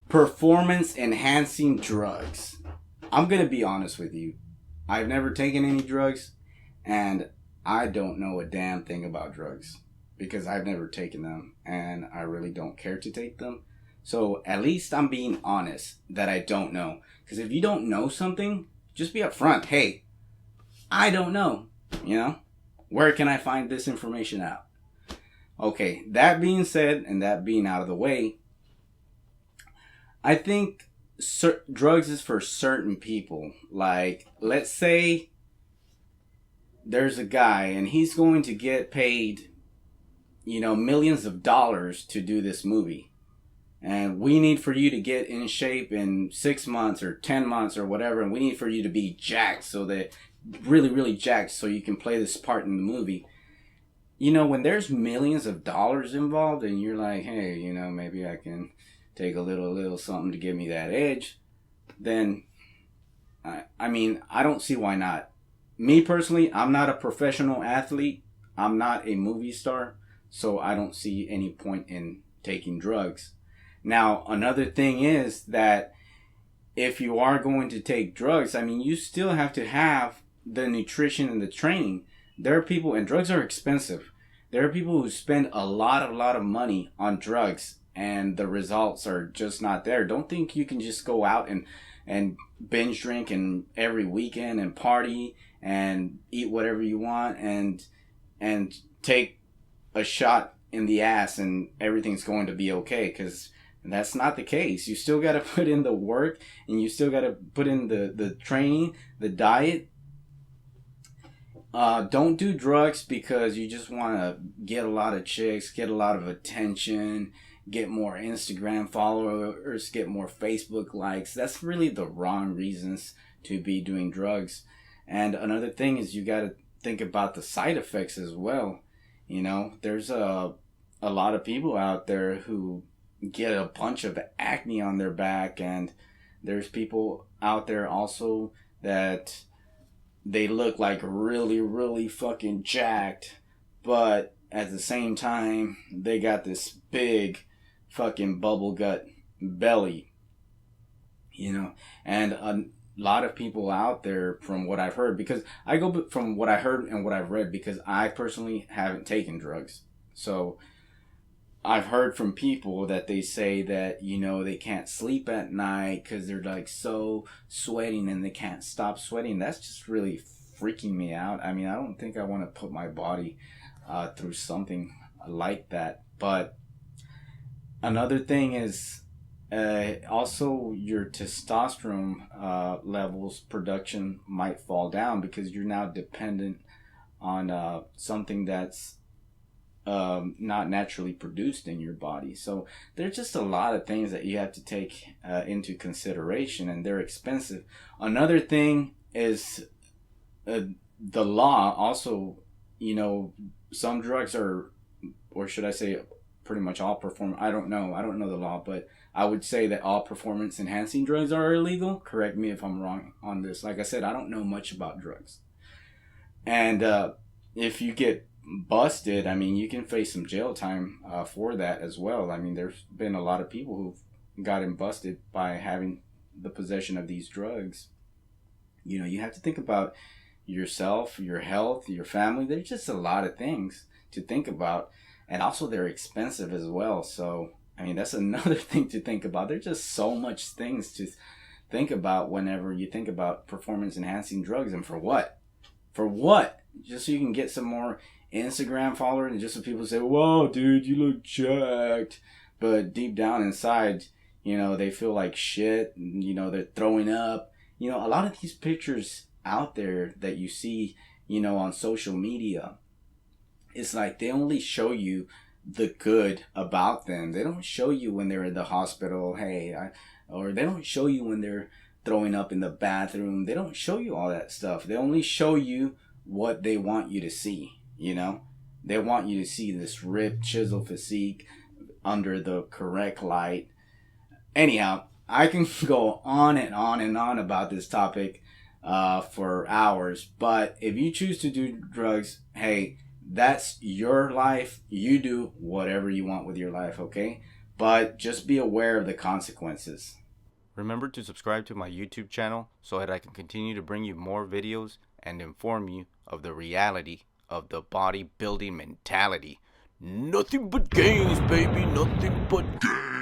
Performance enhancing drugs. I'm going to be honest with you. I've never taken any drugs, and I don't know a damn thing about drugs because I've never taken them and I really don't care to take them. So at least I'm being honest that I don't know. Because if you don't know something, just be upfront. Hey, I don't know. You know? Where can I find this information out? Okay, that being said, and that being out of the way, I think drugs is for certain people. Like, let's say there's a guy and he's going to get paid, millions of dollars to do this movie. And we need for you to get in shape in 6 months or 10 months or whatever. And we need for you to be jacked so that really, really jacked so you can play this part in the movie. When there's millions of dollars involved and you're like, hey, maybe I can take a little something to give me that edge, then, I don't see why not. Me personally, I'm not a professional athlete. I'm not a movie star. So I don't see any point in taking drugs. Now, another thing is that if you are going to take drugs, you still have to have the nutrition and the training. There are people, and drugs are expensive. There are people who spend a lot of money on drugs and the results are just not there. Don't think you can just go out and binge drink and every weekend and party and eat whatever you want and take a shot in the ass and everything's going to be okay, because that's not the case. You still got to put in the work and you still got to put in the training, the diet. Don't do drugs because you just want to get a lot of chicks, get a lot of attention, get more Instagram followers, get more Facebook likes. That's really the wrong reasons to be doing drugs. And another thing is you got to think about the side effects as well. There's a lot of people out there who get a bunch of acne on their back, and there's people out there also that they look like really, really fucking jacked, but at the same time, they got this big fucking bubble gut belly, and a lot of people out there, from what I've heard, because I go from what I heard and what I've read, because I personally haven't taken drugs. So I've heard from people that they say that, they can't sleep at night because they're like so sweating and they can't stop sweating. That's just really freaking me out. I don't think I want to put my body through something like that. But another thing is also your testosterone levels production might fall down because you're now dependent on something that's not naturally produced in your body. So there's just a lot of things that you have to take into consideration, and they're expensive. Another thing is the law also. Some drugs are, or should I say pretty much all I don't know the law, but I would say that all performance enhancing drugs are illegal. Correct me if I'm wrong on this. Like I said, I don't know much about drugs. And if you get busted, you can face some jail time for that as well. There's been a lot of people who've gotten busted by having the possession of these drugs. You have to think about yourself, your health, your family. There's just a lot of things to think about, and also they're expensive as well. So that's another thing to think about. There's just so much things to think about whenever you think about performance enhancing drugs. And for what? Just so you can get some more Instagram followers, and just so people say, whoa, dude, you look jacked. But deep down inside, they feel like shit. They're throwing up. A lot of these pictures out there that you see, on social media, it's like they only show you the good about them. They don't show you when they're in the hospital, or they don't show you when they're throwing up in the bathroom. They don't show you all that stuff. They only show you what they want you to see. They want you to see this ripped chisel physique under the correct light. Anyhow, I can go on and on and on about this topic for hours, but if you choose to do drugs, hey, that's your life. You do whatever you want with your life, okay? but just be aware of the consequences. Remember to subscribe to my YouTube channel so that I can continue to bring you more videos and inform you of the reality of the bodybuilding mentality. Nothing but gains, baby, nothing but gains.